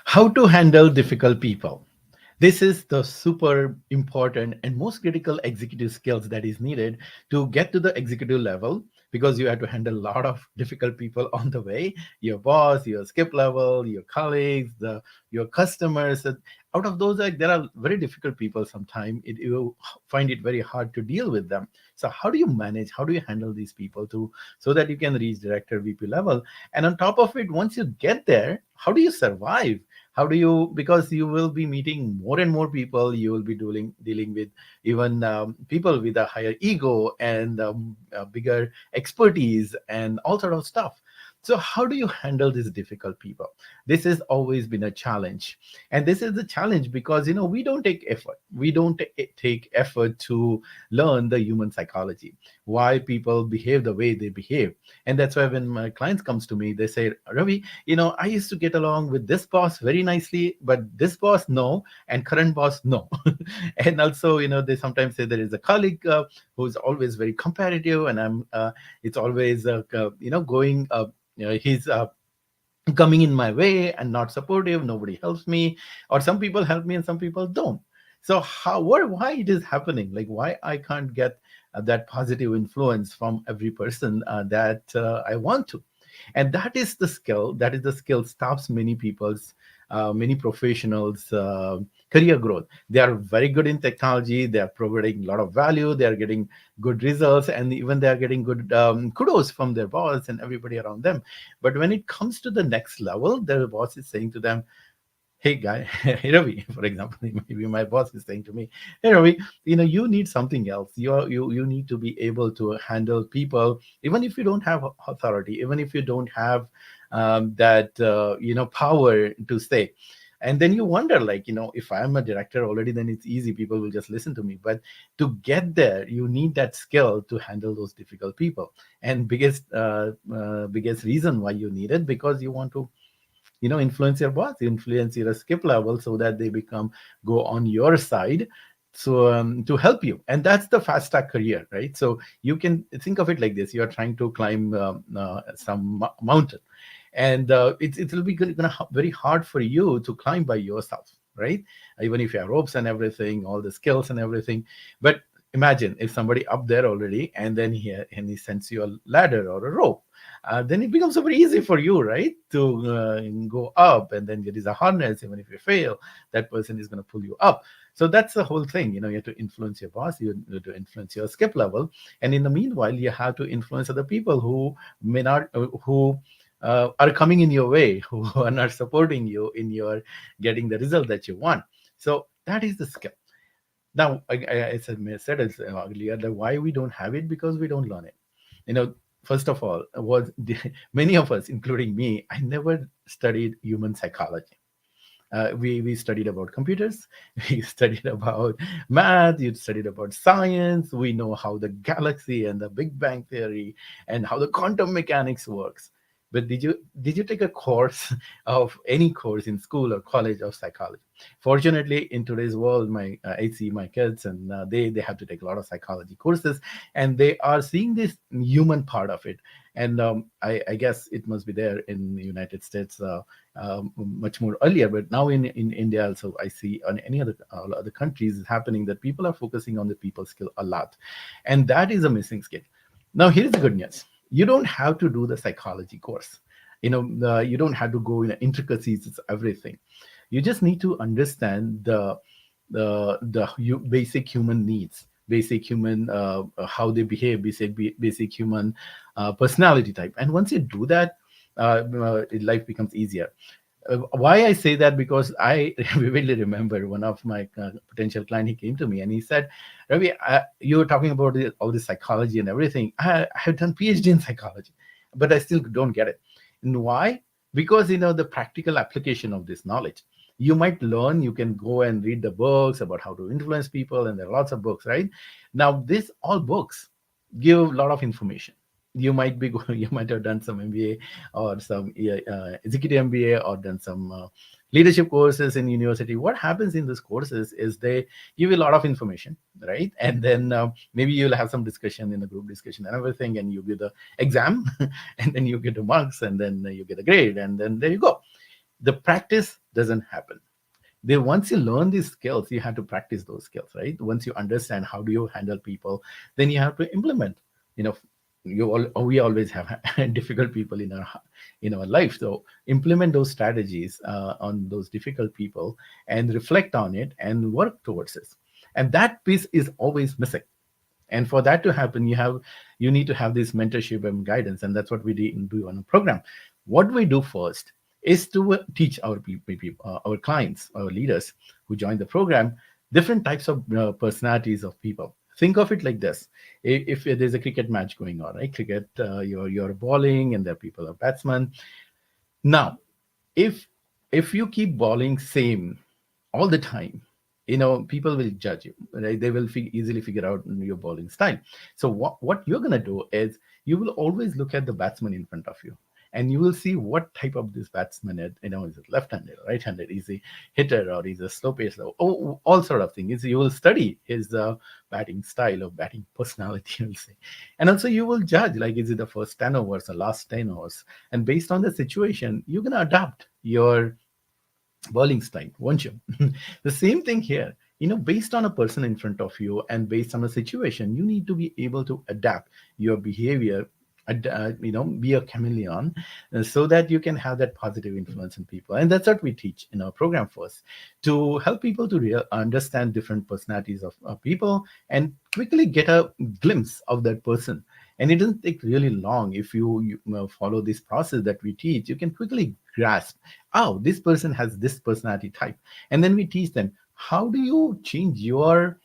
How to handle difficult people. This is the super important and most critical executive skills that is needed to get to the executive level, because you have to handle a lot of difficult people on the way, your boss, your skip level, your colleagues, your customers. Out of those, like, there are very difficult people. Sometimes you find it very hard to deal with them. So how do you manage, how do you handle these people to so that you can reach director, VP level? And on top of it, once you get there, how do you survive? How do you, because you will be meeting more and more people, you will be dealing with even people with a higher ego and bigger expertise and all sort of stuff. So how do you handle these difficult people? This has always been a challenge, and this is the challenge because we don't take effort, take effort to learn the human psychology, why people behave the way they behave. And that's why when my clients comes to me, they say, Ravi, I used to get along with this boss very nicely, but this boss, no, and current boss, no. And also, they sometimes say there is a colleague who's always very competitive, and it's always, going, he's coming in my way and not supportive. Nobody helps me, or some people help me and some people don't. So why it is happening? Like, why I can't get that positive influence from every person that I want to? And that is the skill. That is the skill stops many people's, many professionals' career growth. They are very good in technology. They are providing a lot of value. They are getting good results, and even they are getting good kudos from their boss and everybody around them. But when it comes to the next level, their boss is saying to them, hey guy, hey Ravi, for example, maybe my boss is saying to me, hey Ravi, you need something else. You need to be able to handle people, even if you don't have authority, even if you don't have that power to say. And then you wonder, like, if I'm a director already, then it's easy, people will just listen to me. But to get there, you need that skill to handle those difficult people. And biggest reason why you need it, because you want to influence your boss, influence your skip level, so that they go on your side, so to help you. And that's the fast track career, right? So you can think of it like this: you are trying to climb some mountain, and it'll be gonna very hard for you to climb by yourself, right? Even if you have ropes and everything, all the skills and everything. But imagine if somebody up there already, and then he sends you a ladder or a rope, then it becomes very easy for you, right, to go up. And then there is a harness. Even if you fail, that person is going to pull you up. So that's the whole thing. You have to influence your boss, you have to influence your skip level, and in the meanwhile, you have to influence other people who may not, who are coming in your way, who are not supporting you in your getting the result that you want. So that is the skill. Now, I said earlier that why we don't have it, because we don't learn it. you know First of all, many of us, including me, I never studied human psychology. We studied about computers, we studied about math, you studied about science. We know how the galaxy and the Big Bang theory and how the quantum mechanics works. But did you take a course of any course in school or college of psychology? Fortunately, in today's world, I see my kids, and they have to take a lot of psychology courses, and they are seeing this human part of it. And I guess it must be there in the United States much more earlier, but now in India also, I see on any other all other countries it's happening that people are focusing on the people skill a lot, and that is a missing skill. Now here's the good news: you don't have to do the psychology course. You don't have to go in the intricacies. It's everything. You just need to understand the basic human needs, basic human how they behave, basic human personality type. And once you do that, life becomes easier. Why I say that? Because I vividly remember one of my potential client. He came to me and he said, Ravi, you were talking about all this psychology and everything. I have done PhD in psychology, but I still don't get it. And why? Because the practical application of this knowledge, you might learn, you can go and read the books about how to influence people, and there are lots of books, right? Now this all books give a lot of information. You might be you might have done some MBA or some executive MBA, or done some leadership courses in university. What happens in these courses is they give you a lot of information, right? And then maybe you'll have some discussion in the group discussion and everything, and you get the exam, and then you get the marks, and then you get a grade, and then there you go. The practice doesn't happen. Then once you learn these skills, you have to practice those skills, right? Once you understand how do you handle people, then you have to implement. You know, we always have difficult people in our life. So implement those strategies on those difficult people and reflect on it and work towards it. And that piece is always missing. And for that to happen, you need to have this mentorship and guidance, and that's what we do on a program. What we do first is to teach our people, our clients, our leaders who join the program, different types of personalities of people. Think of it like this: if there's a cricket match going on, right? Cricket, you're bowling, and there are people are batsmen. Now, if you keep bowling same all the time, people will judge you, right? They will easily figure out your bowling style. So what you're going to do is you will always look at the batsman in front of you, and you will see what type of this batsman is. Is it left-handed, right-handed, is he hitter, or is a slow pacer, all sort of things. You will study his batting style or batting personality, you'll say. And also you will judge, like, is it the first 10 overs or last 10 overs, and based on the situation you're going to adapt your bowling style, won't you? The same thing here. Based on a person in front of you and based on a situation, you need to be able to adapt your behavior, be a chameleon, so that you can have that positive influence in people. And that's what we teach in our program first, to help people to understand different personalities of people and quickly get a glimpse of that person. And it doesn't take really long. If you follow this process that we teach, you can quickly grasp, oh, this person has this personality type. And then we teach them, how do you change your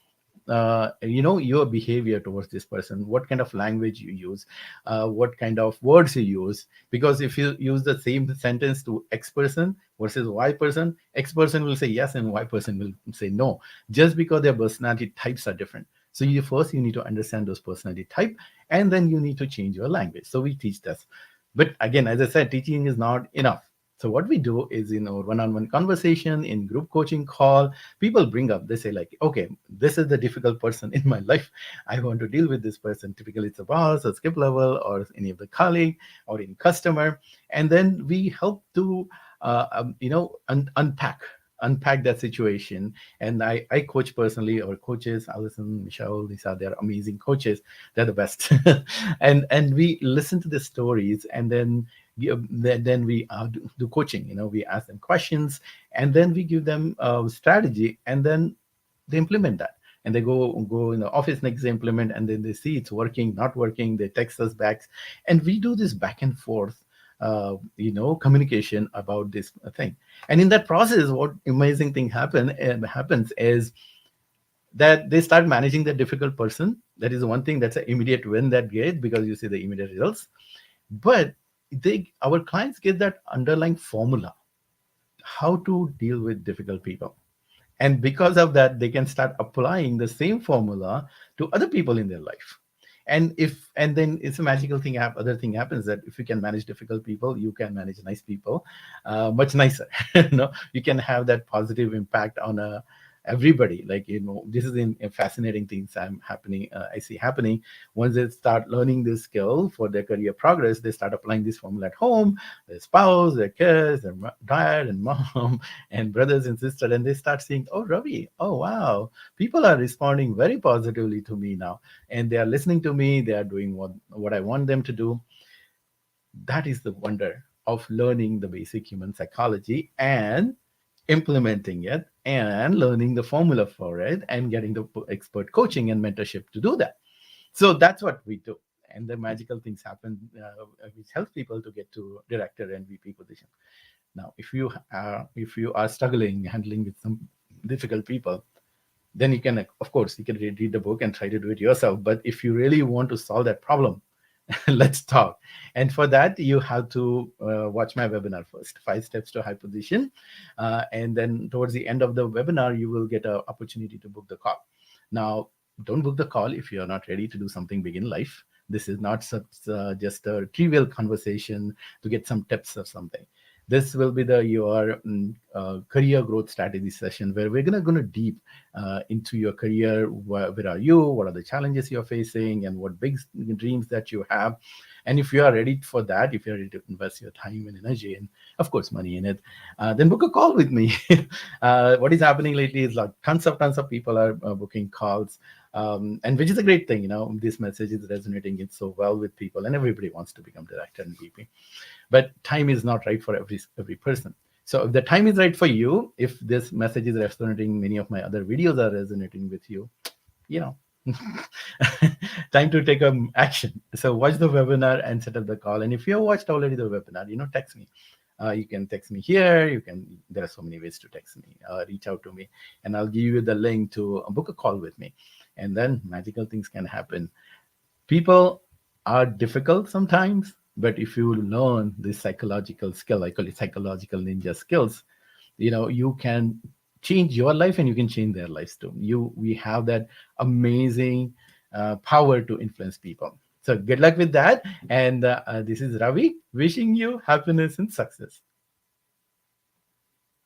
behavior towards this person, what kind of language you use, what kind of words you use. Because if you use the same sentence to X person versus Y person, X person will say yes and Y person will say no, just because their personality types are different. So you need to understand those personality type, and then you need to change your language. So we teach this. But again, as I said, teaching is not enough. So what we do is, in our one-on-one conversation, in group coaching call, people bring up, they say, like, okay, this is the difficult person in my life. I want to deal with this person. Typically it's a boss or skip level or any of the colleague or in customer. And then we help to unpack that situation. And I coach personally, our coaches, Allison, Michelle, these are their amazing coaches. They're the best. And we listen to the stories, and then we do coaching. We ask them questions, and then we give them strategy, and then they implement that. And they go in the office next, they implement, and then they see it's working, not working, they text us back. And we do this back and forth communication about this thing. And in that process, what amazing thing happens is that they start managing the difficult person. That is one thing, that's an immediate win that get, because you see the immediate results. But our clients get that underlying formula, how to deal with difficult people. And because of that, they can start applying the same formula to other people in their life. And then it's a magical thing. Other thing happens, that if you can manage difficult people, you can manage nice people much nicer. You can have that positive impact on everybody. Like, this is a fascinating things I see happening. Once they start learning this skill for their career progress, they start applying this formula at home, their spouse, their kids, their dad and mom and brothers and sisters, and they start seeing, oh, Ravi, oh wow, people are responding very positively to me now, and they are listening to me, they are doing what I want them to do. That is the wonder of learning the basic human psychology and implementing it and learning the formula for it and getting the expert coaching and mentorship to do that. So that's what we do. And the magical things happen, which helps people to get to director and VP position. Now, if you are struggling handling with some difficult people, then you can read the book and try to do it yourself. But if you really want to solve that problem, let's talk. And for that, you have to watch my webinar first, 5 steps to high position. And then towards the end of the webinar, you will get an opportunity to book the call. Now, don't book the call if you're not ready to do something big in life. This is not just a trivial conversation to get some tips or something. This will be the your career growth strategy session where we're gonna deep into your career. Where are you? What are the challenges you're facing, and what big dreams that you have? And if you are ready for that, if you're ready to invest your time and energy and of course money in it, then book a call with me. What is happening lately is like tons of people are booking calls, and which is a great thing. This message is resonating it so well with people, and everybody wants to become director and VP. But time is not right for every person. So if the time is right for you, if this message is resonating, many of my other videos are resonating with you, you know time to take action. So watch the webinar and set up the call. And if you have watched already the webinar, text me. You can text me here. There are so many ways to text me. Reach out to me, and I'll give you the link to book a call with me. And then magical things can happen. People are difficult sometimes, but if you learn this psychological skill, I call it psychological ninja skills, you can change your life and you can change their lives too. We have that amazing power to influence people. So good luck with that. And this is Ravi wishing you happiness and success.